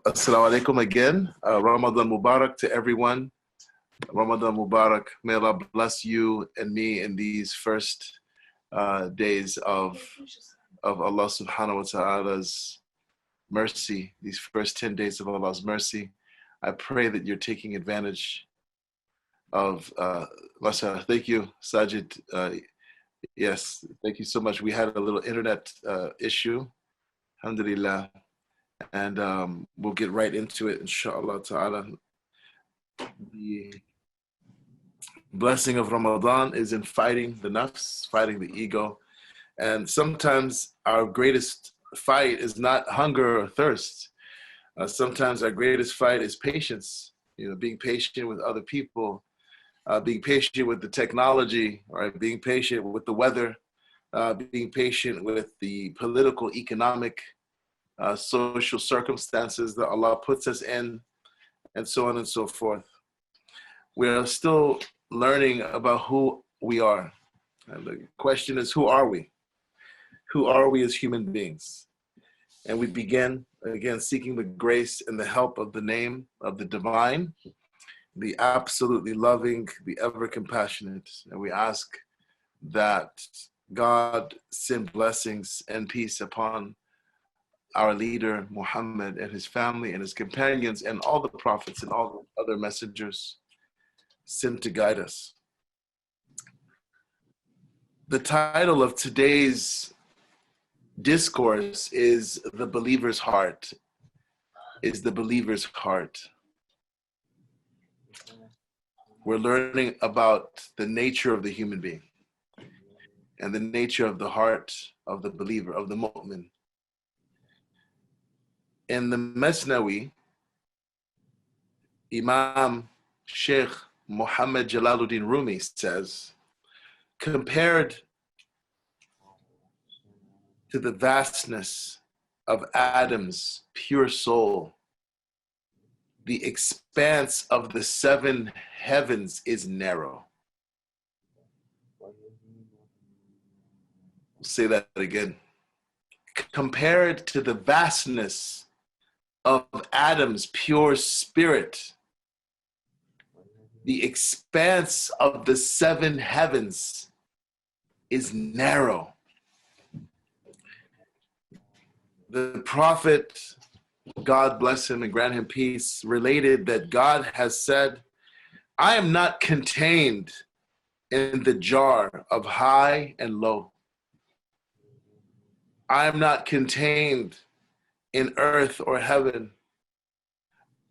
Assalamu alaikum again. Ramadan Mubarak to everyone. Ramadan Mubarak. May Allah bless you and me in these first days of Allah subhanahu wa ta'ala's mercy, these first 10 days of Allah's mercy. I pray that you're taking advantage of, thank you, Sajid. Yes, thank you so much. We had a little internet issue, alhamdulillah. And we'll get right into it, inshallah ta'ala. The blessing of Ramadan is in fighting the nafs, fighting the ego. And sometimes our greatest fight is not hunger or thirst. Sometimes our greatest fight is patience, being patient with other people, being patient with the technology, right? Being patient with the weather, being patient with the political, economic, social circumstances that Allah puts us in, and so on and so forth. We are still learning about who we are. And the question is, who are we? Who are we as human beings? And we begin, again, seeking the grace and the help of the name of the divine, the absolutely loving, the ever compassionate. And we ask that God send blessings and peace upon our leader, Muhammad, and his family and his companions and all the prophets and all the other messengers sent to guide us. The title of today's discourse is The Believer's Heart. Is the believer's heart. We're learning about the nature of the human being and the nature of the heart of the believer, of the mu'min. In the Masnawi, Imam Sheikh Muhammad Jalaluddin Rumi says, compared to the vastness of Adam's pure soul, the expanse of the seven heavens is narrow. We'll say that again. Compared to the vastness of Adam's pure spirit, the expanse of the seven heavens is narrow. The Prophet, God bless him and grant him peace, related that God has said, I am not contained in the jar of high and low. I am not contained in earth or heaven,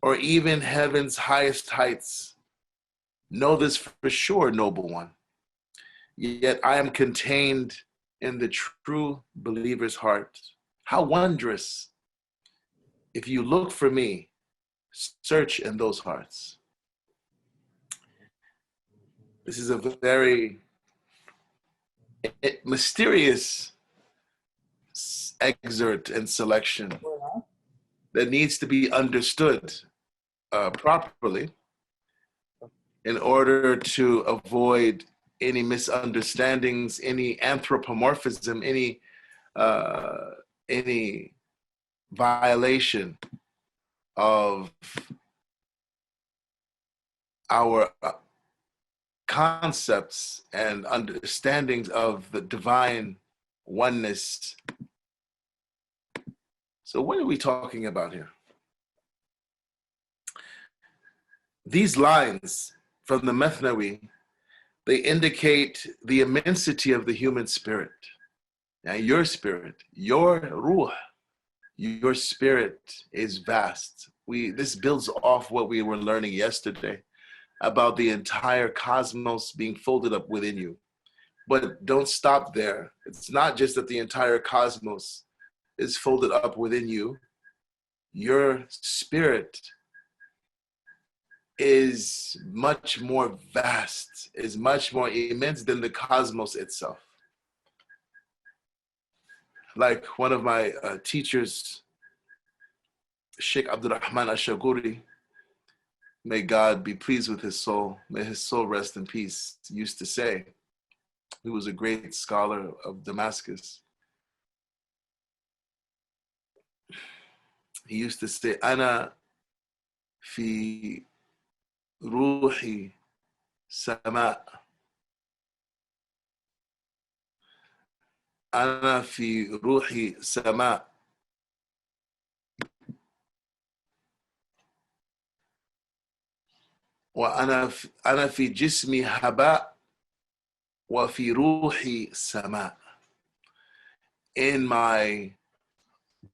or even heaven's highest heights. Know this for sure, noble one. Yet I am contained in the true believer's heart. How wondrous. If you look for me, search in those hearts. This is a very mysterious excerpt and selection that needs to be understood properly in order to avoid any misunderstandings, any anthropomorphism, any violation of our concepts and understandings of the divine oneness. So what are we talking about here? These lines from the Mathnawi, they indicate the immensity of the human spirit. Now your spirit, your ruh, your spirit is vast. This builds off what we were learning yesterday about the entire cosmos being folded up within you. But don't stop there. It's not just that the entire cosmos is folded up within you. Your spirit is much more vast, is much more immense than the cosmos itself. Like one of my teachers, Sheikh Abdurrahman Ashaguri, may God be pleased with his soul, may his soul rest in peace, used to say. He was a great scholar of Damascus. he used to say, "Ana fi ruhi sama." "Ana fi ruhi sama." أنا في جسمي هباء وفي روحي سماء. In my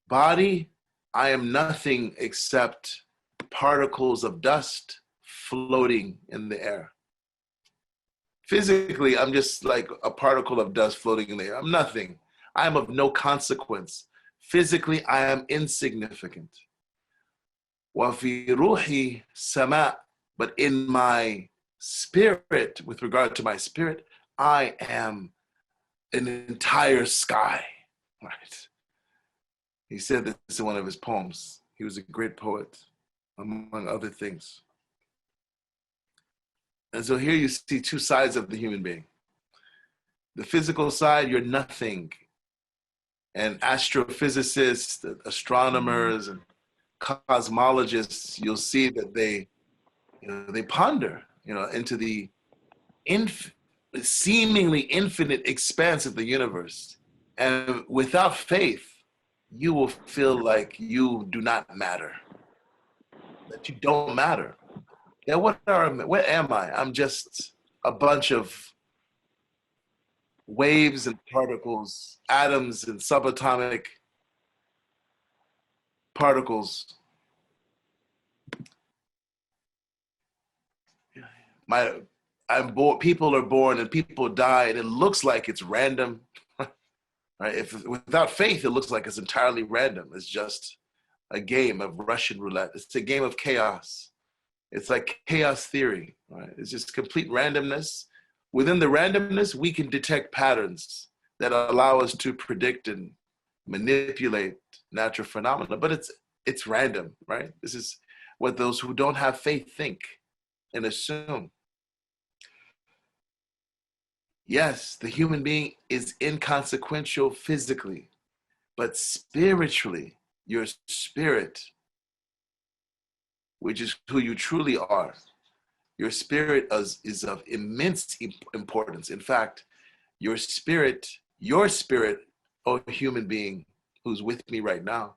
body, I am nothing except particles of dust floating in the air. Physically, I'm just like a particle of dust floating in the air. I'm nothing. I am of no consequence. Physically, I am insignificant. وفي روحي سماء. But in my spirit, with regard to my spirit, I am an entire sky. Right? He said this in one of his poems. He was a great poet, among other things. And so here you see two sides of the human being. The physical side, you're nothing. And astrophysicists, astronomers, and cosmologists, you'll see that they ponder, into the seemingly infinite expanse of the universe. And without faith, you will feel like you do not matter, that you don't matter. Yeah, what am I? I'm just a bunch of waves and particles, atoms and subatomic particles. People are born and people die, and it looks like it's random. Right? If without faith, it looks like it's entirely random. It's just a game of Russian roulette. It's a game of chaos. It's like chaos theory. Right? It's just complete randomness. Within the randomness, we can detect patterns that allow us to predict and manipulate natural phenomena. But it's random, right? This is what those who don't have faith think and assume. Yes, the human being is inconsequential physically, but spiritually, your spirit, which is who you truly are, your spirit is of immense importance. In fact, your spirit, oh human being who's with me right now,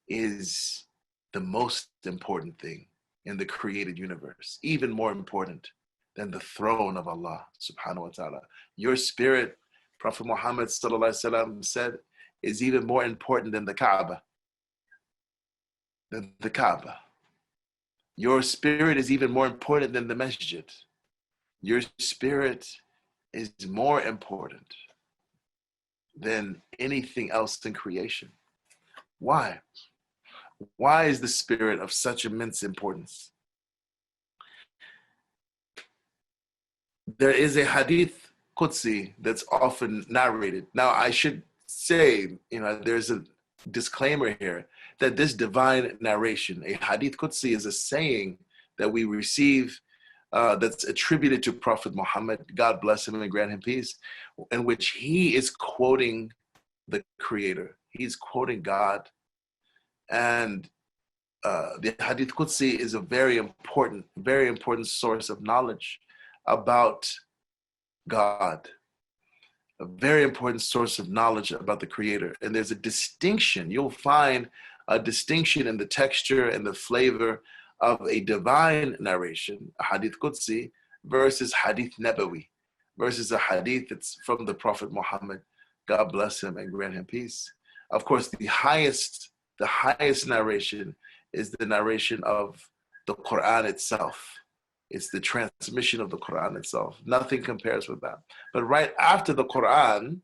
is the most important thing in the created universe, even more important than the throne of Allah subhanahu wa ta'ala. Your spirit, Prophet Muhammad sallallahu alaihi wasallam said, is even more important than the Kaaba. Your spirit is even more important than the masjid. Your spirit is more important than anything else in creation. Why? Why is the spirit of such immense importance? There is a hadith Qudsi that's often narrated. Now, I should say, there's a disclaimer here that this divine narration, a hadith Qudsi, is a saying that we receive that's attributed to Prophet Muhammad, God bless him and grant him peace, in which he is quoting the Creator. He's quoting God. And the hadith Qudsi is a very important source of knowledge about God, a very important source of knowledge about the Creator. And there's a distinction. You'll find a distinction in the texture and the flavor of a divine narration, a hadith Qudsi, versus hadith Nabawi, versus a hadith that's from the Prophet Muhammad, God bless him and grant him peace. Of course, the highest narration is the narration of the Quran itself. It's the transmission of the Quran itself. Nothing compares with that. But right after the Quran,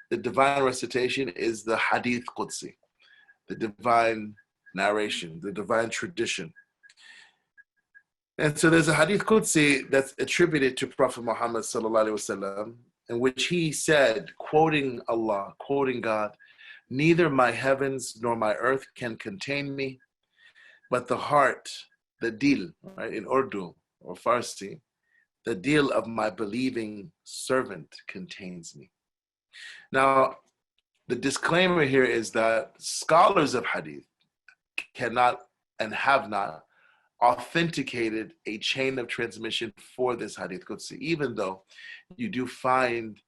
the divine recitation is the hadith Qudsi, the divine narration, the divine tradition. And so there's a hadith Qudsi that's attributed to Prophet Muhammad sallallahu alaihi wasallam, in which he said, quoting Allah, quoting God, "Neither my heavens nor my earth can contain me, but the heart, the dil," right, in Urdu or Farsi, "the dil of my believing servant contains me." Now, the disclaimer here is that scholars of hadith cannot and have not authenticated a chain of transmission for this hadith Qudsi, even though you do find,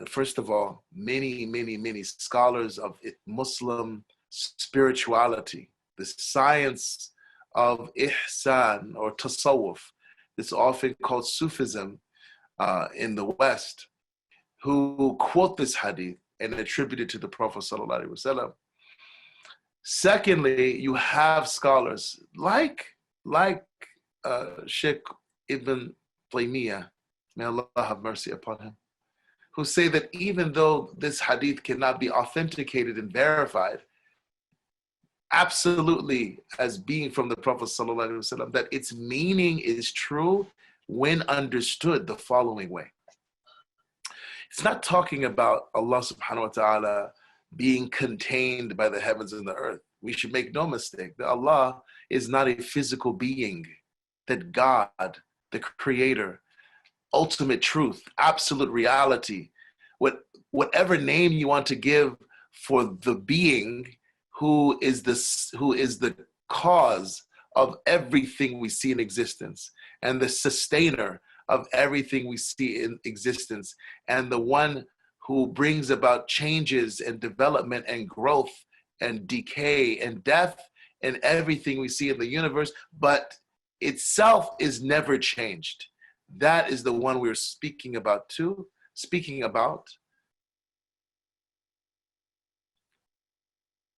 first of all, many scholars of Muslim spirituality, the science of ihsan or tasawwuf, it's often called Sufism in the West, who quote this hadith and attribute it to the Prophet sallallahu alaihi wasallam. Secondly, you have scholars like Sheikh Ibn Taymiyyah, may Allah have mercy upon him, who say that even though this hadith cannot be authenticated and verified absolutely as being from the Prophet sallallahu alaihi wasallam, that its meaning is true when understood the following way. It's not talking about Allah subhanahu wa ta'ala being contained by the heavens and the earth. We should make no mistake that Allah is not a physical being, that God, the creator, ultimate truth, absolute reality, whatever name you want to give for the being who is the cause of everything we see in existence and the sustainer of everything we see in existence, and the one who brings about changes and development and growth and decay and death and everything we see in the universe, but itself is never changed. That is the one we're speaking about.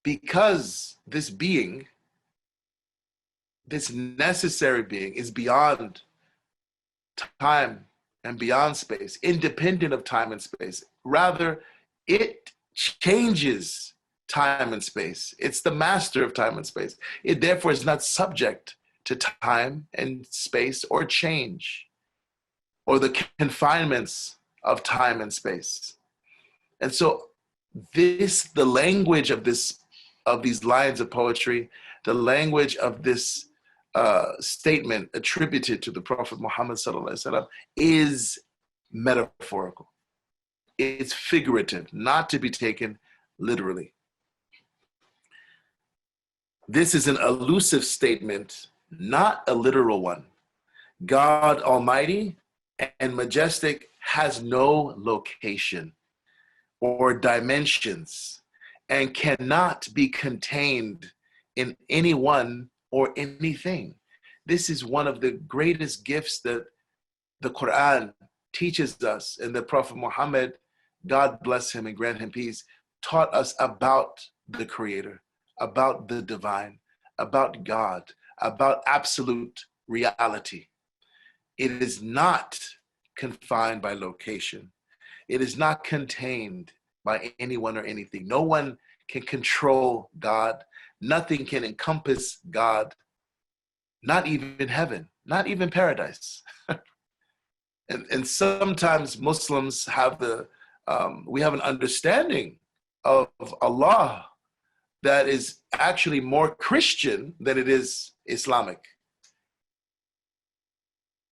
Because this being, this necessary being, is beyond time and beyond space, independent of time and space. Rather, it changes time and space. It's the master of time and space. It therefore is not subject to time and space or change or the confinements of time and space. And so the language of these lines of poetry, the language of this statement attributed to the Prophet Muhammad sallallahu alaihi wasallam is metaphorical. It's figurative, not to be taken literally. This is an elusive statement, not a literal one. God Almighty and Majestic has no location or dimensions and cannot be contained in anyone or anything. This is one of the greatest gifts that the Quran teaches us, and the Prophet Muhammad, God bless him and grant him peace, taught us about the Creator, about the divine, about God, about absolute reality. It is not confined by location. It is not contained by anyone or anything. No one can control God. Nothing can encompass God, not even heaven, not even paradise. and sometimes Muslims have we have an understanding of Allah that is actually more Christian than it is Islamic.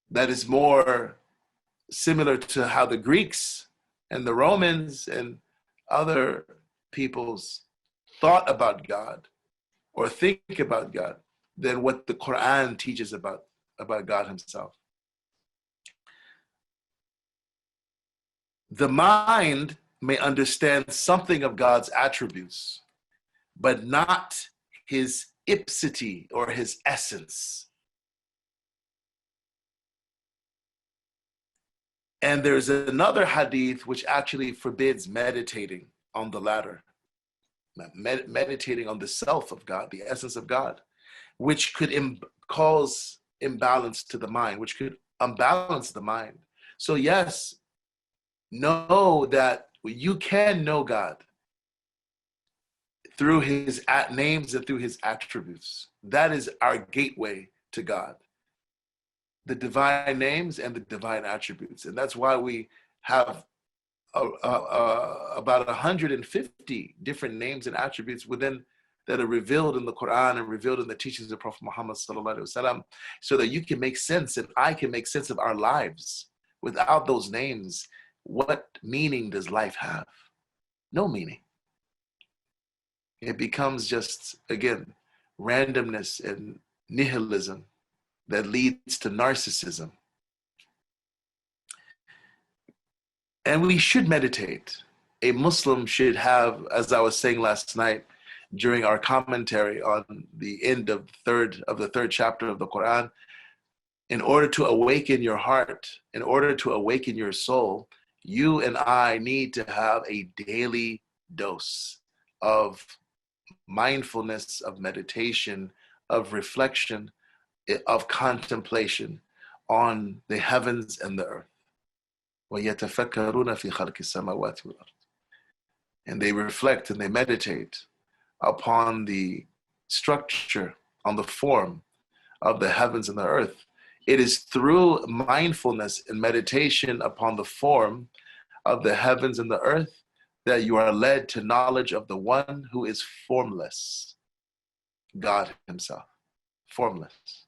That is more similar to how the Greeks and the Romans and other peoples thought about God or think about God than what the Quran teaches about God himself. The mind may understand something of God's attributes, but not his ipsity or his essence. And there's another hadith which actually forbids meditating on the latter, meditating on the self of God, the essence of God, which could cause imbalance to the mind, which could unbalance the mind. So yes, know that you can know God through his names and through his attributes. That is our gateway to God. The divine names and the divine attributes. And that's why we have about 150 different names and attributes that are revealed in the Quran and revealed in the teachings of Prophet Muhammad sallallahu alaihi wasallam, so that you can make sense and I can make sense of our lives. Without those names, what meaning does life have? No meaning. It becomes just, again, randomness and nihilism that leads to narcissism. And we should meditate. A Muslim should have, as I was saying last night during our commentary on the end of the third chapter of the Quran, in order to awaken your heart, in order to awaken your soul, you and I need to have a daily dose of mindfulness, of meditation, of reflection, of contemplation on the heavens and the earth. وَيَتَفَكَّرُونَ فِي خَلْقِ السَّمَاوَاتِ وَالْأَرْضِ. And they reflect and they meditate upon the structure, on the form of the heavens and the earth. It is through mindfulness and meditation upon the form of the heavens and the earth that you are led to knowledge of the one who is formless, God himself, formless.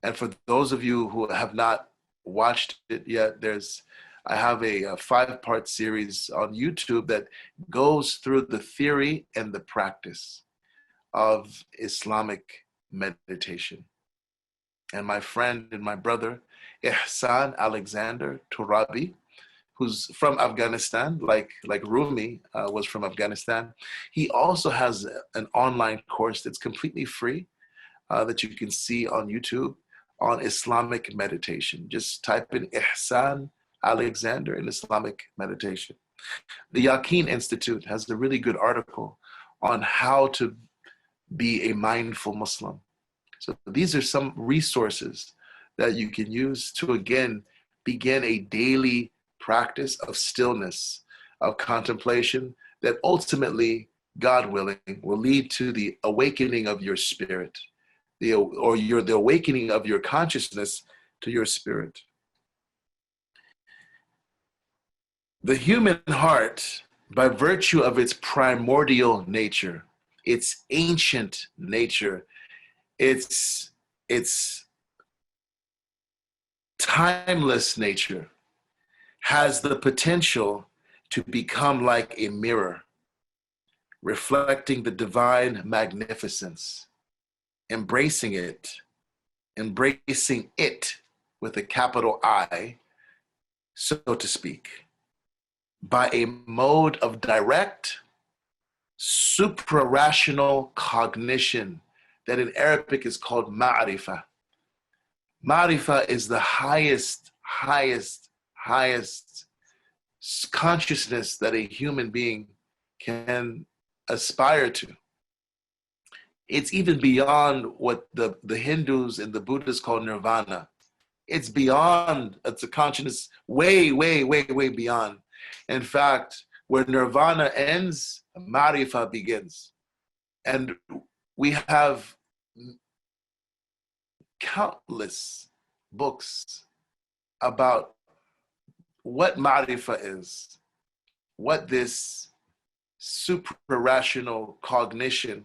And for those of you who have not watched it yet, I have a 5-part series on YouTube that goes through the theory and the practice of Islamic meditation. And my friend and my brother, Ihsan Alexander Turabi, who's from Afghanistan, like Rumi was from Afghanistan, he also has an online course that's completely free that you can see on YouTube on Islamic meditation. Just type in Ihsan Alexander in Islamic meditation. The Yaqeen Institute has a really good article on how to be a mindful Muslim. So these are some resources that you can use to, again, begin a daily practice of stillness, of contemplation, that ultimately, God willing, will lead to the awakening of your spirit, the awakening of your consciousness to your spirit. The human heart, by virtue of its primordial nature, its ancient nature, its timeless nature, has the potential to become like a mirror, reflecting the divine magnificence, embracing it with a capital I, so to speak, by a mode of direct, supra-rational cognition that in Arabic is called ma'rifah. Ma'rifah is the highest consciousness that a human being can aspire to. It's even beyond what the Hindus and the Buddhists call nirvana. It's beyond, it's a consciousness way beyond. In fact, where nirvana ends, ma'rifah begins. And we have countless books about what ma'rifah is, what this supra-rational cognition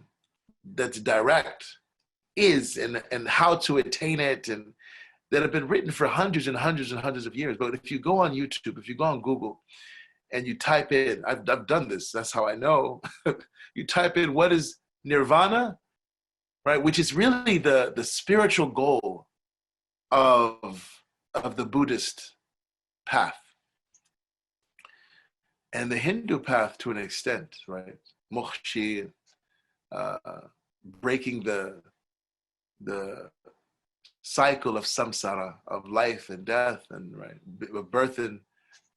that's direct is, and how to attain it, and that have been written for hundreds and hundreds and hundreds of years. But if you go on YouTube, if you go on Google, and you type in, I've done this, that's how I know, you type in what is nirvana, right, which is really the spiritual goal of the Buddhist path. And the Hindu path to an extent, right? Moksha, breaking the cycle of samsara, of life and death, and right, birth and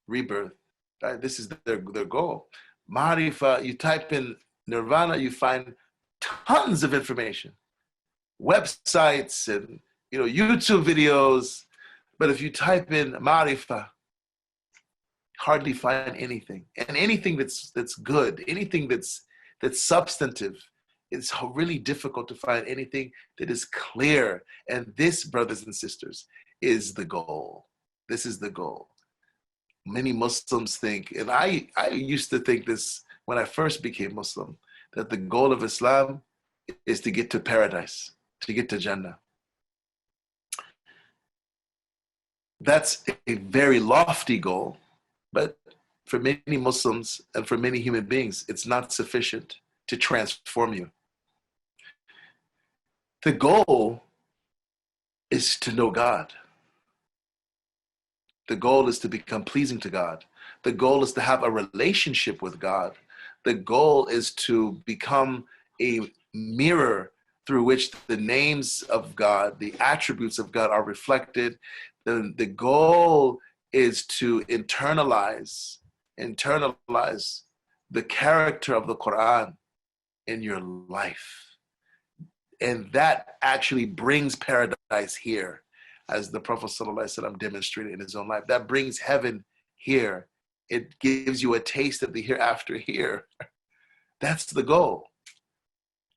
rebirth. Right? This is their goal. Marifa, you type in nirvana, you find tons of information, websites and YouTube videos. But if you type in marifa, hardly find anything. And anything that's good, anything that's substantive, it's really difficult to find anything that is clear. And this, brothers and sisters, is the goal. This is the goal. Many Muslims think, and I used to think this when I first became Muslim, that the goal of Islam is to get to paradise, to get to Jannah. That's a very lofty goal, but for many Muslims and for many human beings, it's not sufficient to transform you. The goal is to know God. The goal is to become pleasing to God. The goal is to have a relationship with God. The goal is to become a mirror through which the names of God, the attributes of God are reflected. The goal is to internalize the character of the Quran in your life. And that actually brings paradise here, as the Prophet ﷺ demonstrated in his own life. That brings heaven here. It gives you a taste of the hereafter here. That's the goal.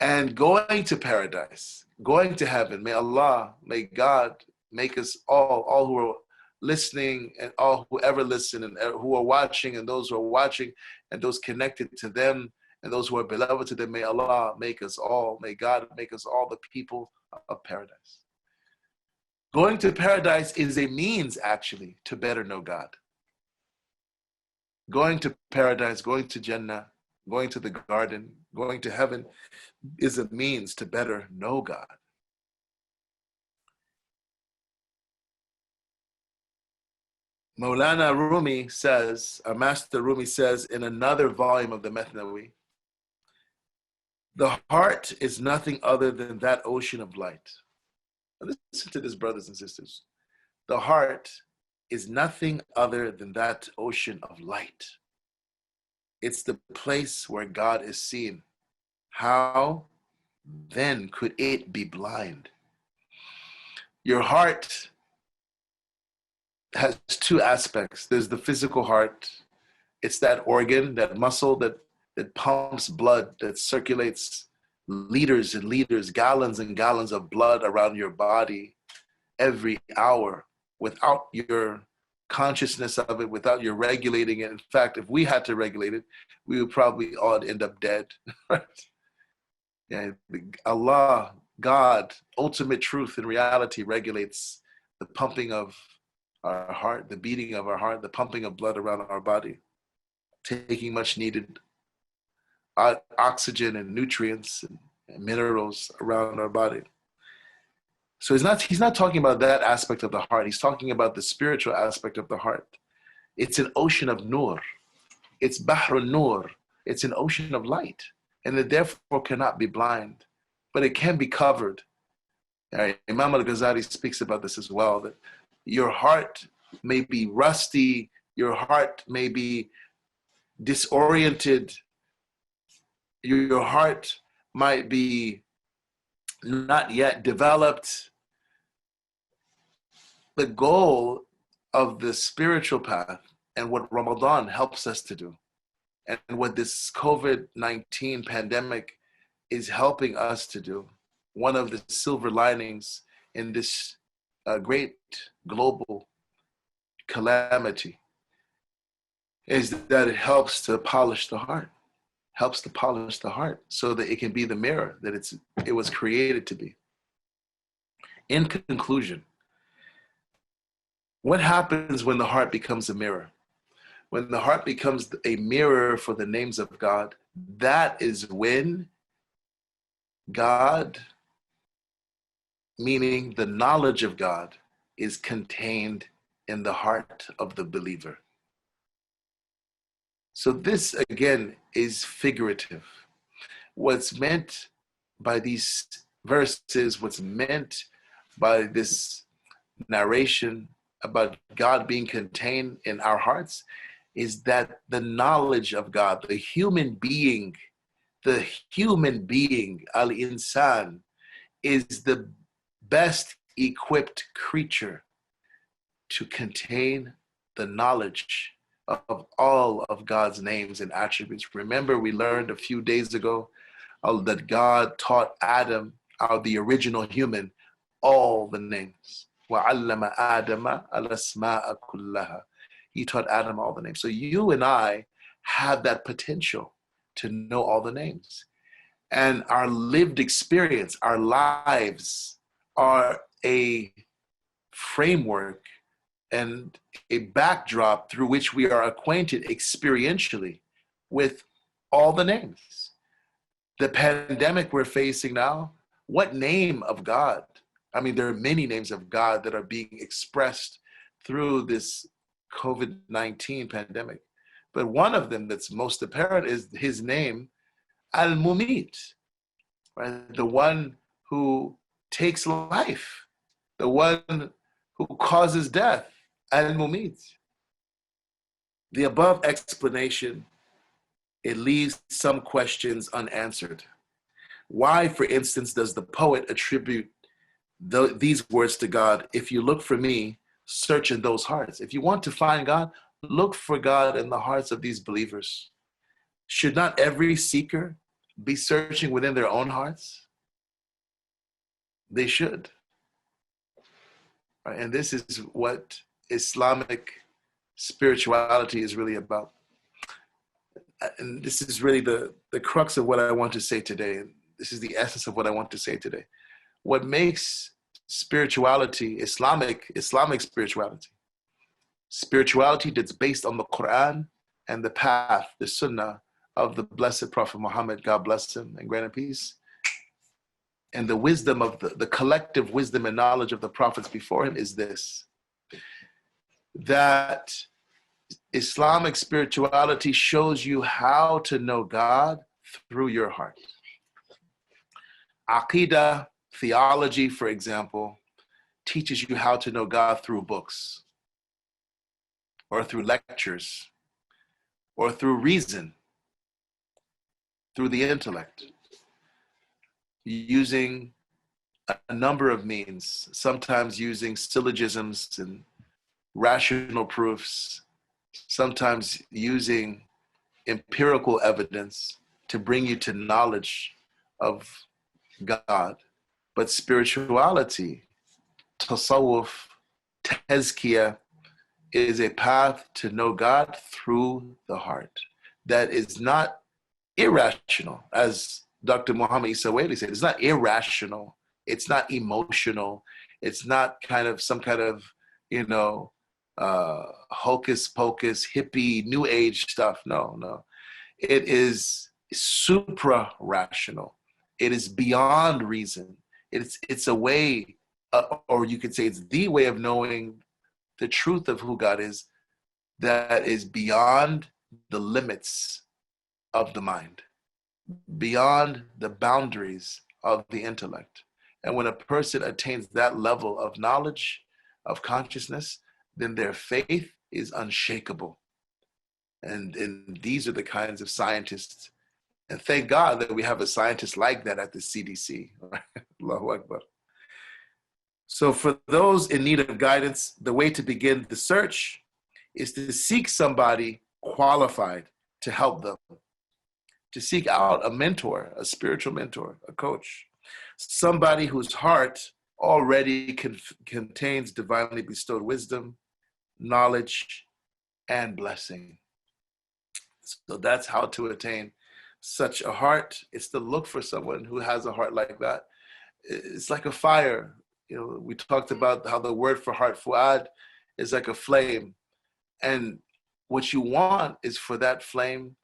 And going to paradise, going to heaven, may God make us all who are listening and all who ever listen and who are watching and those who are watching and those connected to them and those who are beloved to them, may Allah make us all, may God make us all the people of paradise. Going to paradise is a means, actually, to better know God. Going to paradise, going to Jannah, going to the garden, going to heaven is a means to better know God. Maulana Rumi says, our master Rumi says in another volume of the Methnawi, the heart is nothing other than that ocean of light. Now listen to this, brothers and sisters. The heart is nothing other than that ocean of light. It's the place where God is seen. How then could it be blind? Your heart has two aspects. There's the physical heart. It's that organ, that muscle that pumps blood, that circulates liters and liters, gallons and gallons of blood around your body every hour without your consciousness of it, without your regulating it. In fact, if we had to regulate it, we would probably all end up dead. Yeah, Allah, God, ultimate truth and reality regulates the pumping of our heart, the beating of our heart, the pumping of blood around our body, taking much needed oxygen and nutrients and minerals around our body. So he's not talking about that aspect of the heart. He's talking about the spiritual aspect of the heart. It's an ocean of nur. It's bahrul nur. It's an ocean of light. And it therefore cannot be blind. But it can be covered. Imam al-Ghazali speaks about this as well, that your heart may be rusty, your heart may be disoriented, your heart might be not yet developed. The goal of the spiritual path and what Ramadan helps us to do, and what this COVID-19 pandemic is helping us to do, one of the silver linings in this great global calamity, is that it helps to polish the heart. So that it can be the mirror that it was created to be. In conclusion, what happens when the heart becomes a mirror? When the heart becomes a mirror for the names of God, that is when God, meaning the knowledge of God, is contained in the heart of the believer. So this, again, is figurative. What's meant by these verses, what's meant by this narration about God being contained in our hearts, is that the knowledge of God, the human being, al-insan, is the best equipped creature to contain the knowledge of all of God's names and attributes. Remember, we learned a few days ago that God taught Adam, the original human, all the names. وَعَلَّمَ آدَمَ الْأَسْمَاءَ كُلَّهَا. He taught Adam all the names. So you and I have that potential to know all the names. And our lived experience, our lives, are a framework and a backdrop through which we are acquainted experientially with all the names. The pandemic we're facing now, What name of God? I mean, there are many names of God that are being expressed through this COVID-19 pandemic. But one of them that's most apparent is his name, Al-Mumit, right? The one who takes life, the one who causes death, Al-Mumit. The above explanation, it leaves some questions unanswered. Why, for instance, does the poet attribute these words to God? If you look for me, search in those hearts. If you want to find God, look for God in the hearts of these believers. Should not every seeker be searching within their own hearts? They should. Right? And this is what Islamic spirituality is really about. And this is really the crux of what I want to say today. This is the essence of what I want to say today. What makes spirituality, Islamic spirituality that's based on the Quran and the path, the Sunnah of the blessed Prophet Muhammad, God bless him and grant him peace, and the wisdom of the collective wisdom and knowledge of the prophets before him is this, that Islamic spirituality shows you how to know God through your heart. Aqidah, theology, for example, teaches you how to know God through books, or through lectures, or through reason, through the intellect, using a number of means, sometimes using syllogisms and rational proofs, sometimes using empirical evidence to bring you to knowledge of God. But spirituality, tasawwuf, tazkiyah, is a path to know God through the heart that is not irrational. As Dr. Muhammad Isa Whaley said, it's not irrational, it's not emotional, it's not kind of some kind of, hocus pocus, hippie, new age stuff. No. It is supra-rational. It is beyond reason. It's a way, or you could say it's the way of knowing the truth of who God is that is beyond the limits of the mind, beyond the boundaries of the intellect. And when a person attains that level of knowledge, of consciousness, then their faith is unshakable. And these are the kinds of scientists. And thank God that we have a scientist like that at the CDC. Allahu Akbar. So for those in need of guidance, the way to begin the search is to seek somebody qualified to help them, to seek out a mentor, a spiritual mentor, a coach, somebody whose heart already contains divinely bestowed wisdom, knowledge, and blessing. So that's how to attain such a heart. It's to look for someone who has a heart like that. It's like a fire. We talked about how the word for heart, fuad, is like a flame. And what you want is for that flame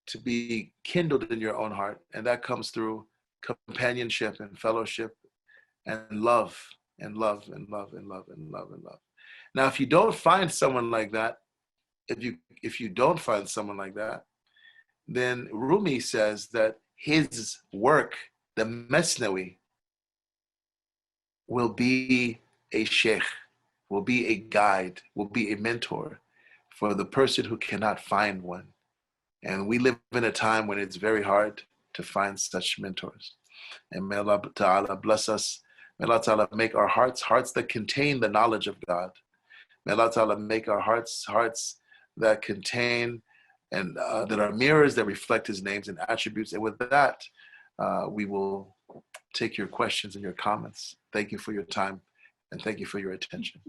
to be kindled in your own heart. And that comes through companionship and fellowship and love and love and love and love and love and love. Now, if you don't find someone like that, if you don't find someone like that, then Rumi says that his work, the Mesnawi, will be a sheikh, will be a guide, will be a mentor for the person who cannot find one. And we live in a time when it's very hard to find such mentors. And may Allah Ta'ala bless us. May Allah Ta'ala make our hearts that contain the knowledge of God. May Allah Ta'ala make our hearts that contain and that are mirrors that reflect His names and attributes. And with that, we will take your questions and your comments. Thank you for your time and thank you for your attention.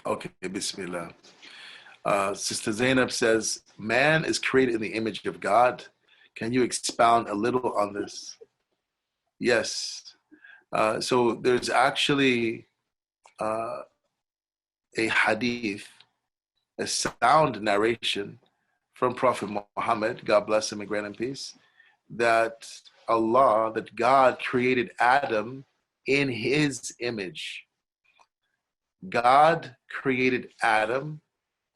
Okay, Bismillah. Sister Zainab says, man is created in the image of God. Can you expound a little on this? Yes. So there's actually, a hadith, a sound narration from Prophet Muhammad, God bless him and grant him peace, that God created Adam in his image. God created Adam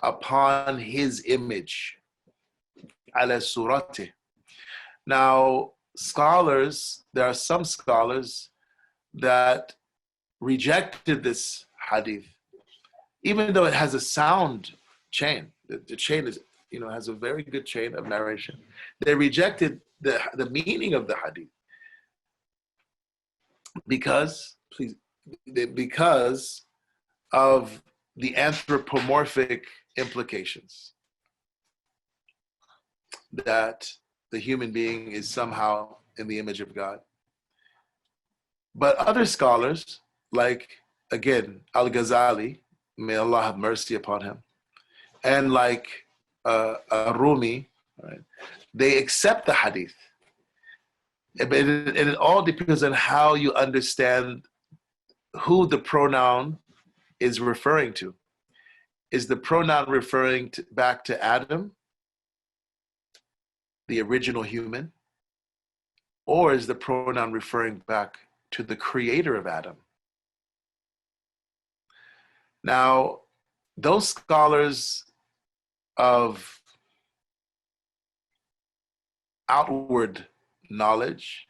upon his image. Ala surati. Now, there are some scholars that rejected this hadith, even though it has a sound chain. The chain is, has a very good chain of narration. They rejected the meaning of the hadith because of the anthropomorphic implications, that the human being is somehow in the image of God. But other scholars, like, again, Al-Ghazali, may Allah have mercy upon him, and like Rumi, right, they accept the hadith. And it all depends on how you understand who the pronoun is referring to. Is the pronoun referring back to Adam, the original human, or is the pronoun referring back to the creator of Adam? Now, those scholars of outward knowledge,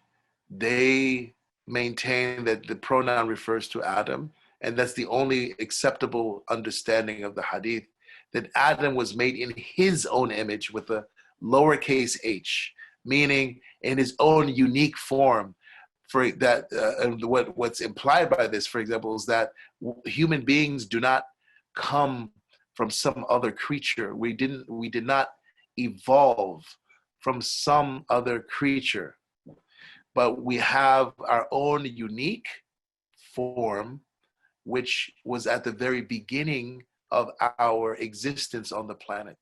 they maintain that the pronoun refers to Adam, and that's the only acceptable understanding of the hadith, that Adam was made in his own image with a lowercase h, meaning in his own unique form. For that, what's implied by this, for example, is that human beings do not come from some other creature. We did not evolve from some other creature, but we have our own unique form, which was at the very beginning of our existence on the planet.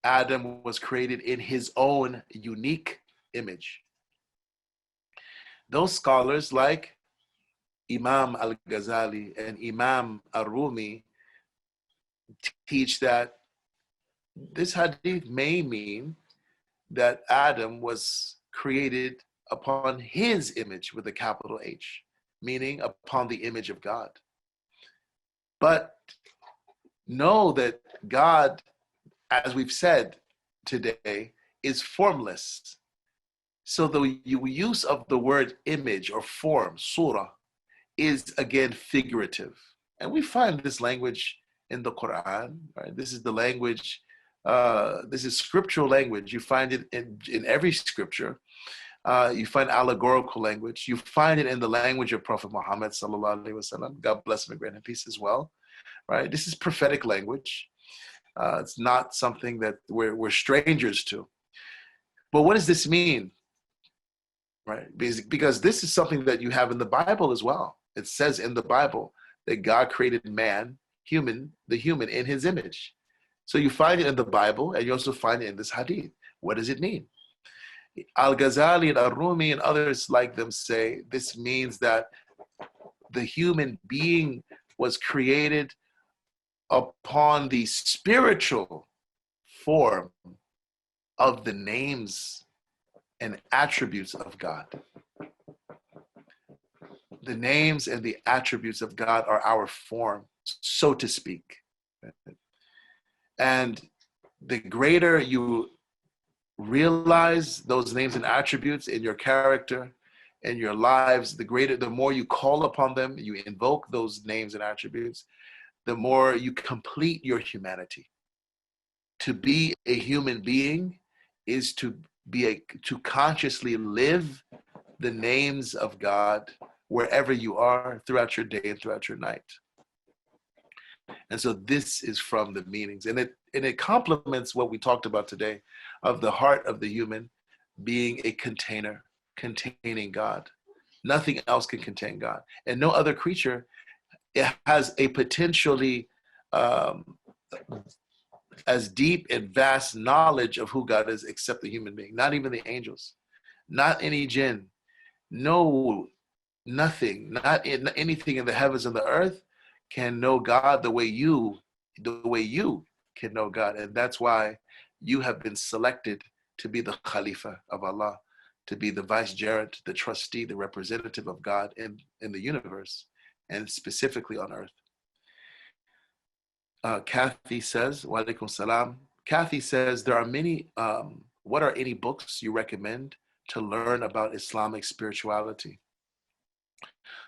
Adam was created in his own unique image. Those scholars like Imam al-Ghazali and Imam al-Rumi teach that this hadith may mean that Adam was created upon his image with a capital H, meaning upon the image of God. But know that God, as we've said today, is formless. So the use of the word image or form, surah, is again figurative. And we find this language in the Quran, right? This is the language, this is scriptural language. You find it in every scripture. You find allegorical language. You find it in the language of Prophet Muhammad sallallahu alaihi wasallam. God bless him and grant him peace as well, right? This is prophetic language. It's not something that we're strangers to. But what does this mean? Right? Because this is something that you have in the Bible as well. It says in the Bible that God created the human in his image. So you find it in the Bible, and you also find it in this hadith. What does it mean? Al-Ghazali and Al-Rumi and others like them say this means that the human being was created upon the spiritual form of the names and attributes of God. The names and the attributes of God are our form, so to speak. And the greater you realize those names and attributes in your character, in your lives, the more you call upon them, you invoke those names and attributes, the more you complete your humanity. To be a human being is to consciously live the names of God wherever you are throughout your day and throughout your night. And so this is from the meanings, and it complements what we talked about today of the heart of the human being a container containing God. Nothing else can contain God, and no other creature has a potentially as deep and vast knowledge of who God is except the human being. Not even the angels, not any jinn, no, nothing, not anything in the heavens and the earth can know God the way you can know God. And that's why you have been selected to be the Khalifa of Allah, to be the vicegerent, the trustee, the representative of God in the universe, and specifically on earth. Kathy says, wa alaikum salam. Kathy says, there are many, what are any books you recommend to learn about Islamic spirituality?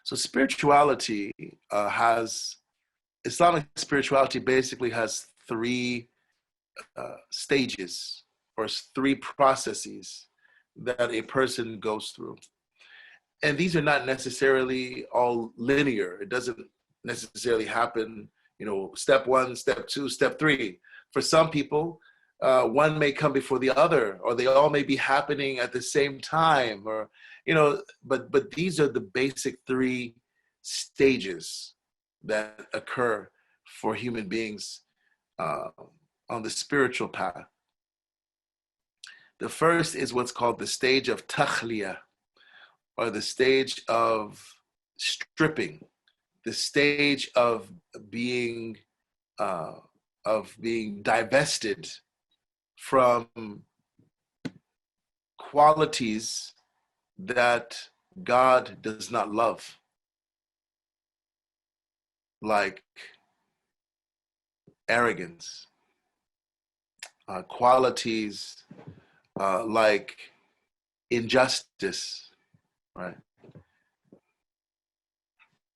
So spirituality Islamic spirituality basically has three stages or three processes that a person goes through. And these are not necessarily all linear. It doesn't necessarily happen, step one, step two, step three. For some people, one may come before the other, or they all may be happening at the same time, or, but these are the basic three stages that occur for human beings on the spiritual path. The first is what's called the stage of takhliyah, or the stage of stripping, the stage of being divested from qualities that God does not love, like arrogance, qualities like injustice, right?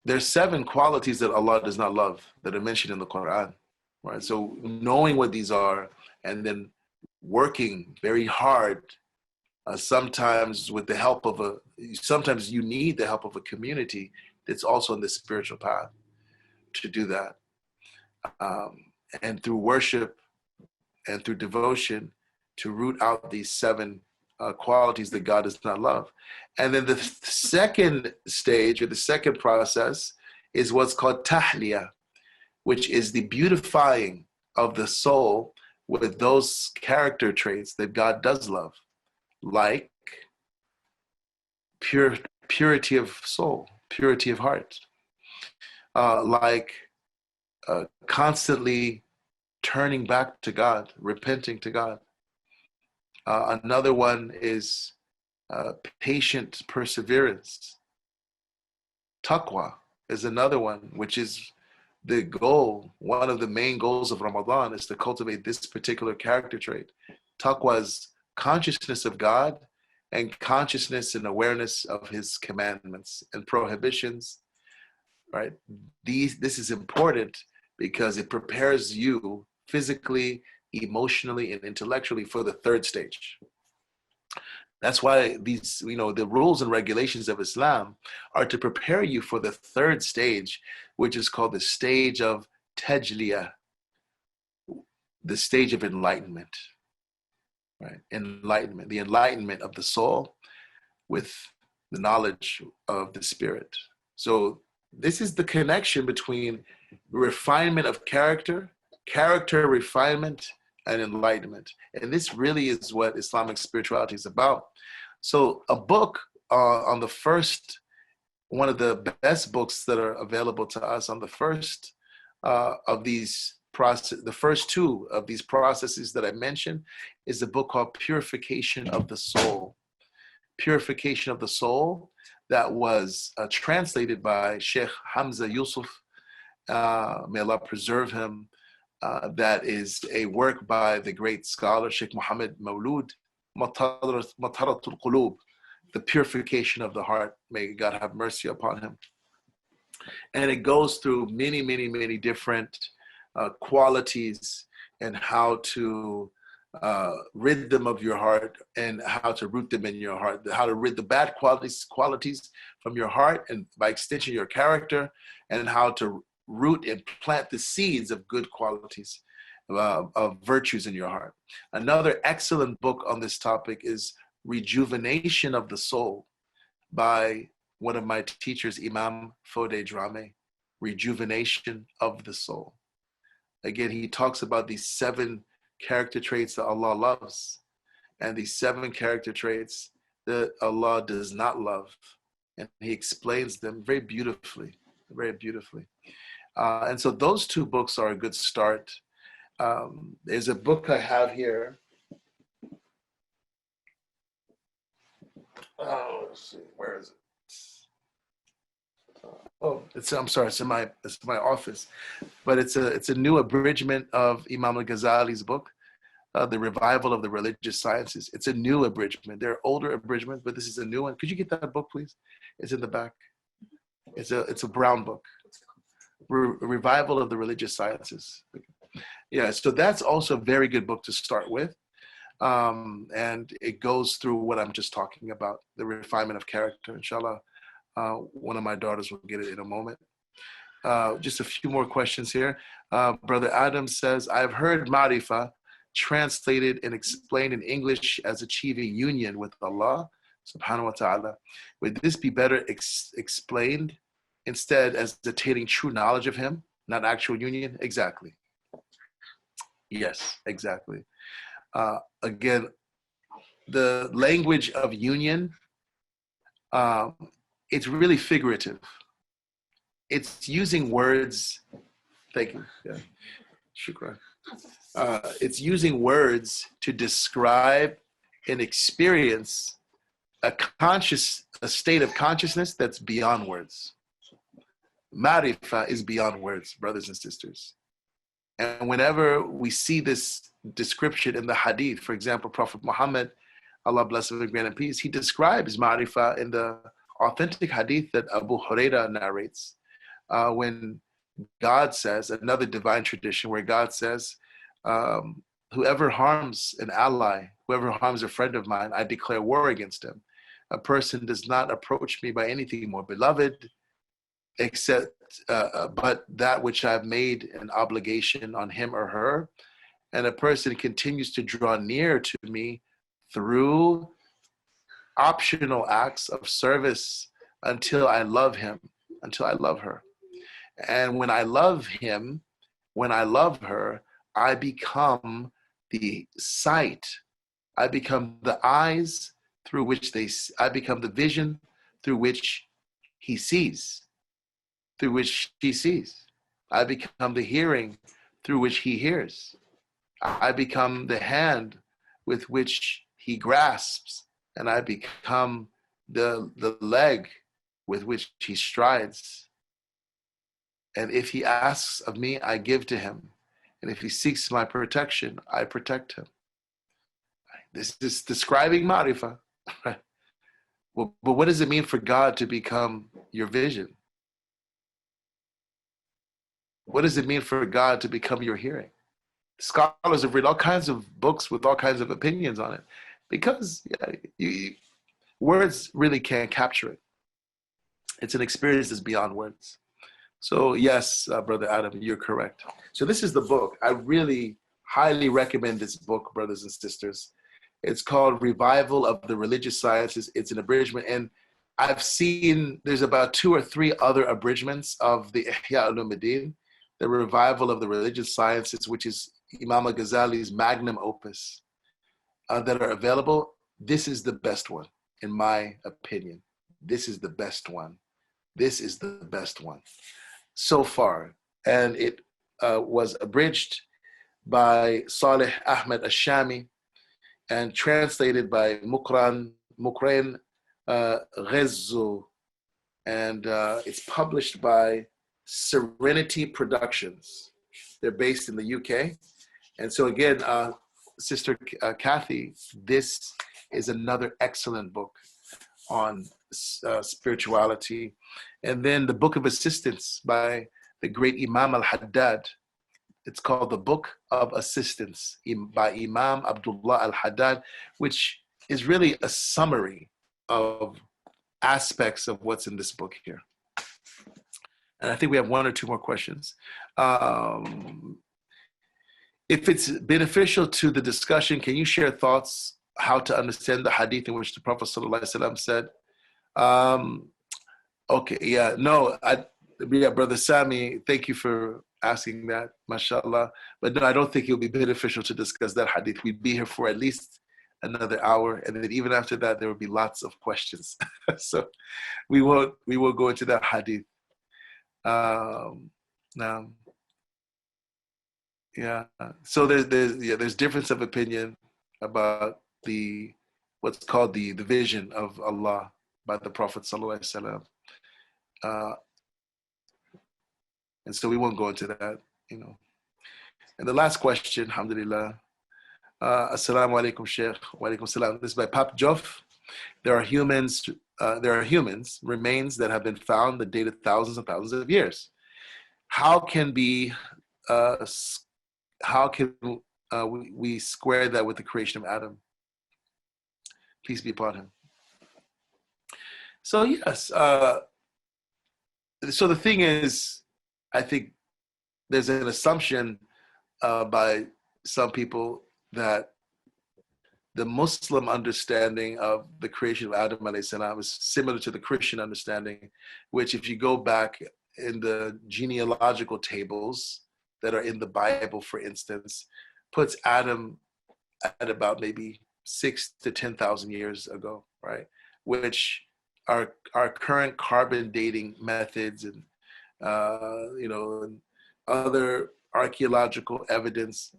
There's 7 qualities that Allah does not love that are mentioned in the Quran, right? So knowing what these are and then working very hard, sometimes with the help of sometimes you need the help of a community that's also on the spiritual path to do that. And through worship and through devotion to root out these 7 qualities that God does not love. And then the second stage, or the second process, is what's called tahliyah, which is the beautifying of the soul with those character traits that God does love, like purity of soul, purity of heart, like constantly turning back to God, repenting to God. Another one is patient perseverance. Taqwa is another one, which is the goal. One of the main goals of Ramadan is to cultivate this particular character trait. Taqwa is consciousness of God and consciousness and awareness of His commandments and prohibitions, right? This is important because it prepares you physically, emotionally, and intellectually for the third stage. That's why these, the rules and regulations of Islam are to prepare you for the third stage, which is called the stage of tajliyah, the stage of enlightenment, right? Enlightenment, the enlightenment of the soul with the knowledge of the spirit. So this is the connection between refinement of character refinement, and enlightenment. And this really is what Islamic spirituality is about. So a book on the first, one of the best books that are available to us on the first of these process, the first 2 of these processes that I mentioned, is a book called Purification of the Soul. Purification of the Soul, that was translated by Sheikh Hamza Yusuf, may Allah preserve him. That is a work by the great scholar Sheikh Muhammad Mawlud, Mataratul Qulub, the purification of the heart. May God have mercy upon him. And it goes through many, many, many different qualities and how to rid them of your heart and how to root them in your heart, how to rid the bad qualities from your heart and by extension your character, and how to root and plant the seeds of good qualities, of virtues in your heart. Another excellent book on this topic is Rejuvenation of the Soul by one of my teachers, Imam Fode Drame. Rejuvenation of the Soul. Again, he talks about these 7 character traits that Allah loves and these 7 character traits that Allah does not love. And he explains them very beautifully, very beautifully. And so those two books are a good start. There's a book I have here. Oh, let's see, where is it? Oh, I'm sorry, it's in my office, but it's a new abridgment of Imam al-Ghazali's book, The Revival of the Religious Sciences. It's a new abridgment. There are older abridgments, but this is a new one. Could you get that book, please? It's in the back. It's a brown book. Revival of the Religious Sciences. Yeah, so that's also a very good book to start with. And it goes through what I'm just talking about, the refinement of character. Inshallah, one of my daughters will get it in a moment. Just a few more questions here. Brother Adam says, I've heard Marifa translated and explained in English as achieving union with Allah subhanahu wa ta'ala. Would this be better explained instead as attaining true knowledge of him, not actual union? Exactly. Yes, exactly. Again, the language of union, it's really figurative. It's using words. Thank you. Yeah. Shukran. It's using words to describe an experience, a state of consciousness that's beyond words. Marifa is beyond words, brothers and sisters. And whenever we see this description in the hadith, for example, Prophet Muhammad, Allah bless him and grant him peace, he describes Marifa in the authentic hadith that Abu Huraira narrates. When God says, another divine tradition where God says, whoever harms an ally, whoever harms a friend of mine, I declare war against him. A person does not approach me by anything more beloved, except but that which I've made an obligation on him or her. And a person continues to draw near to me through optional acts of service until I love him, until I love her. And when I love him, when I love her, I become the sight. I become the eyes through which I become the vision through which he sees, through which she sees. I become the hearing through which he hears. I become the hand with which he grasps, and I become the leg with which he strides. And if he asks of me, I give to him. And if he seeks my protection, I protect him. This is describing Marifa. Well, but what does it mean for God to become your vision? What does it mean for God to become your hearing? Scholars have read all kinds of books with all kinds of opinions on it, because words really can't capture it. It's an experience that's beyond words. So yes, Brother Adam, you're correct. So this is the book. I really highly recommend this book, brothers and sisters. It's called Revival of the Religious Sciences. It's an abridgment, and I've seen there's about 2 or 3 other abridgments of the Ihya Ulumuddin, the Revival of the Religious Sciences, which is Imam al-Ghazali's magnum opus, that are available. This is the best one, in my opinion. This is the best one. This is the best one so far. And it was abridged by Saleh Ahmed Ashami and translated by Mukran Ghezzo. And it's published by Serenity Productions. They're based in the UK. And so again, Sister Kathy, this is another excellent book on spirituality. And then the Book of Assistance by the great Imam al-Haddad. It's called the Book of Assistance by Imam Abdullah al-Haddad, which is really a summary of aspects of what's in this book here. And I think we have 1 or 2 more questions. If it's beneficial to the discussion, can you share thoughts how to understand the hadith in which the Prophet ﷺ said? Okay, yeah, no, Brother Sami, thank you for asking that, mashallah. But no, I don't think it would be beneficial to discuss that hadith. We'd be here for at least another hour, and then even after that, there would be lots of questions. So we won't go into that hadith. Now, yeah. So there's difference of opinion about the what's called the vision of Allah by the Prophet sallallahu alaihi wasallam, and so we won't go into that, you know. And the last question, alhamdulillah. Assalamu alaikum, Sheikh. Wa alaikum salam. This is by Pap Joff. There are humans. There are humans remains that have been found that dated thousands and thousands of years. How can be how can we square that with the creation of Adam? Peace be upon him. So yes, so the thing is, I think there's an assumption by some people that the Muslim understanding of the creation of Adam alayhi salam is similar to the Christian understanding, which if you go back in the genealogical tables that are in the Bible, for instance, puts Adam at about maybe 6,000 to 10,000 years ago, right? Which our current carbon dating methods and and other archaeological evidence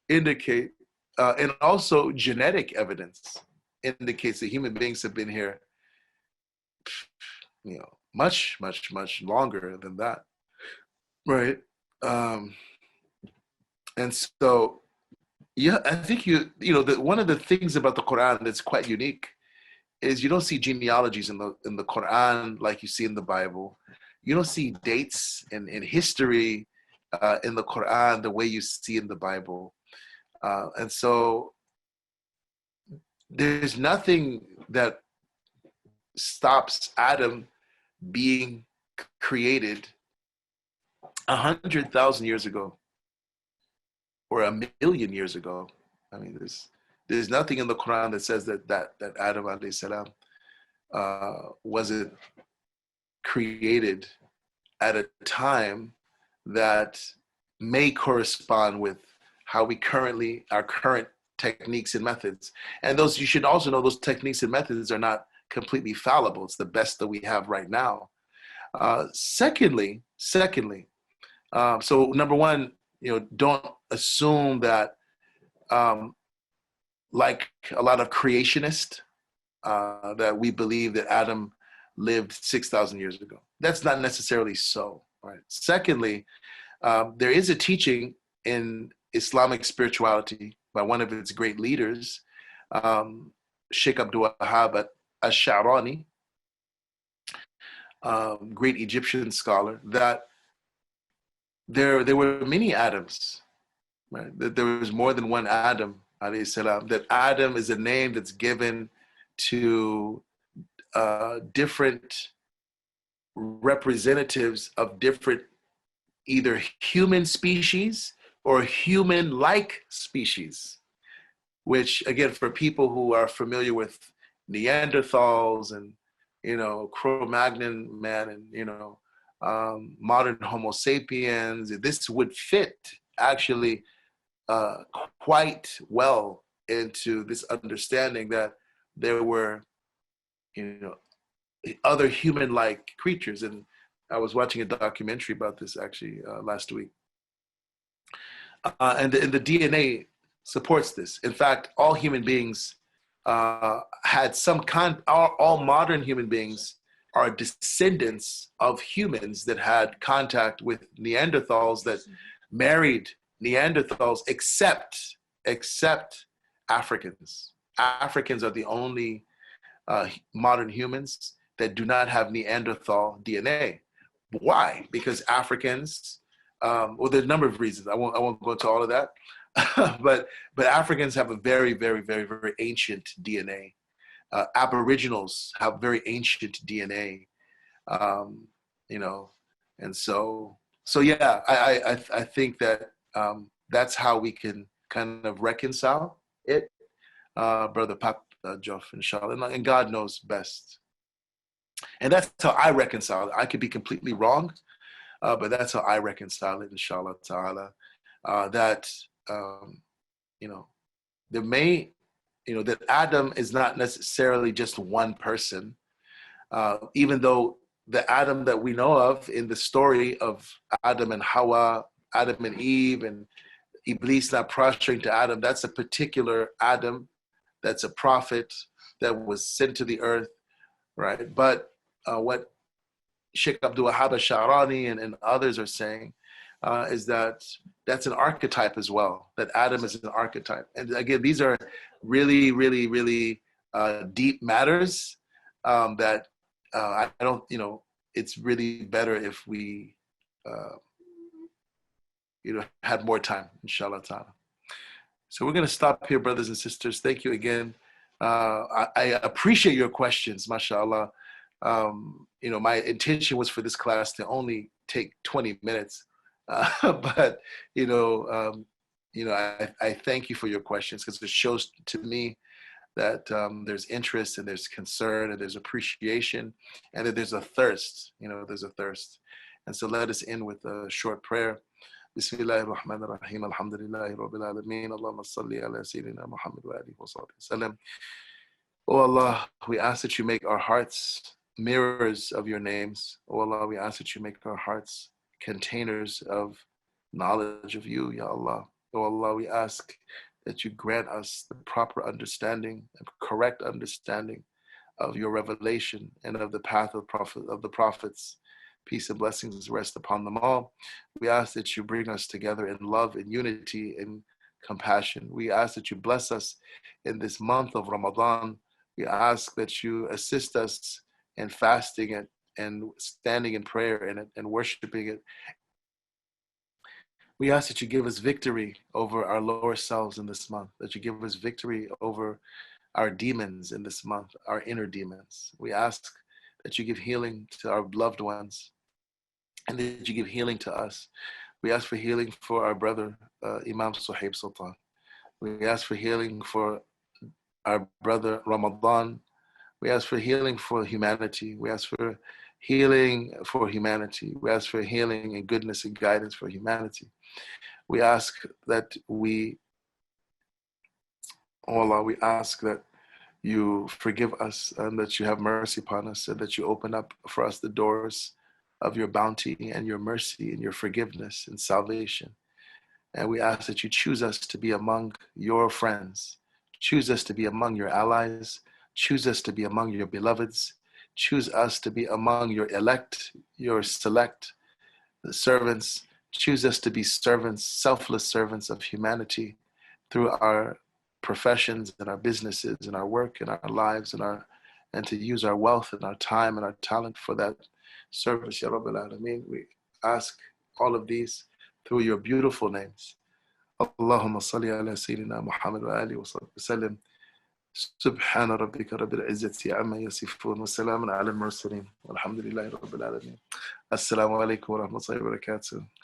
indicate, and also genetic evidence indicates that human beings have been here, much, much, much longer than that, right? And so, yeah, I think one of the things about the Quran that's quite unique is you don't see genealogies in the Quran like you see in the Bible. You don't see dates in history in the Quran the way you see in the Bible. And so there's nothing that stops Adam being created 100,000 years ago or 1,000,000 years ago. I mean, there's nothing in the Quran that says that Adam alayhi salam wasn't created at a time that may correspond with how our current techniques and methods. And those, you should also know, those techniques and methods are not completely fallible. It's the best that we have right now. Secondly, so number one, don't assume that, like a lot of creationists, that we believe that Adam lived 6,000 years ago. That's not necessarily so, right? Secondly, there is a teaching in Islamic spirituality by one of its great leaders, Sheikh Abdul Wahab al-Sharani, great Egyptian scholar, that there were many Adams, right? That there was more than one Adam, alayhi salam. That Adam is a name that's given to different representatives of different either human species or human-like species, which again, for people who are familiar with Neanderthals and, Cro-Magnon man and, modern Homo sapiens, this would fit actually quite well into this understanding that there were, other human-like creatures. And I was watching a documentary about this actually last week. And the DNA supports this. In fact, all human beings had all modern human beings are descendants of humans that had contact with Neanderthals, that married Neanderthals, except Africans. Africans are the only modern humans that do not have Neanderthal DNA. Why? Because Africans, there's a number of reasons. I won't go into all of that, but Africans have a very, very, very, very ancient DNA. Aboriginals have very ancient DNA, and so yeah, I think that that's how we can kind of reconcile it, Brother Pap Joff, inshallah, and God knows best. And that's how I reconcile it. I could be completely wrong, but that's how I reconcile it, inshallah ta'ala. That, that Adam is not necessarily just one person, even though the Adam that we know of in the story of Adam and Hawa, Adam and Eve, and Iblis not prostrating to Adam. That's a particular Adam. That's a prophet that was sent to the earth, right? But what Sheikh Abdul Wahab Sha'rani and others are saying is that that's an archetype as well, that Adam is an archetype. And again, these are really, really, really deep matters that I don't, it's really better if we, had more time, inshallah ta'ala. So we're going to stop here, brothers and sisters. Thank you again. I appreciate your questions, mashallah. My intention was for this class to only take 20 minutes. But, I thank you for your questions, because it shows to me that there's interest and there's concern and there's appreciation and that there's a thirst, there's a thirst. And so let us end with a short prayer. Bismillahir Rahmanir Rahim. Alhamdulillahi Rabbil Alameen. Allahumma salli ala Sayyidina Muhammad wa alihi wa sallam. Oh Allah, we ask that you make our hearts mirrors of your names. Oh Allah, we ask that you make our hearts containers of knowledge of you, Ya Allah. Oh Allah, we ask that you grant us the proper understanding and correct understanding of your revelation and of the path of the prophets. Peace and blessings rest upon them all. We ask that you bring us together in love and unity and compassion. We ask that you bless us in this month of Ramadan. We ask that you assist us in fasting it and standing in prayer in it and worshiping it. We ask that you give us victory over our lower selves in this month, that you give us victory over our demons in this month, our inner demons. We ask that you give healing to our loved ones and that you give healing to us. We ask for healing for our brother, Imam Suhaib Sultan. We ask for healing for our brother, Ramadan. We ask for healing for humanity. We ask for healing for humanity. We ask for healing and goodness and guidance for humanity. We ask that Allah, we ask that you forgive us and that you have mercy upon us and that you open up for us the doors of your bounty and your mercy and your forgiveness and salvation. And we ask that you choose us to be among your friends. Choose us to be among your allies. Choose us to be among your beloveds. Choose us to be among your elect, your select servants. Choose us to be servants, selfless servants of humanity through our professions and our businesses and our work and our lives and to use our wealth and our time and our talent for that service, Ya Rabbil Alameen. We ask all of these through your beautiful names. Allahumma salli ala Sayyidina Muhammad wa alihi wa sallam. سبحان ربك رب العزة عما يصفون وسلام على المرسلين والحمد لله رب العالمين. السلام عليكم ورحمة الله وبركاته.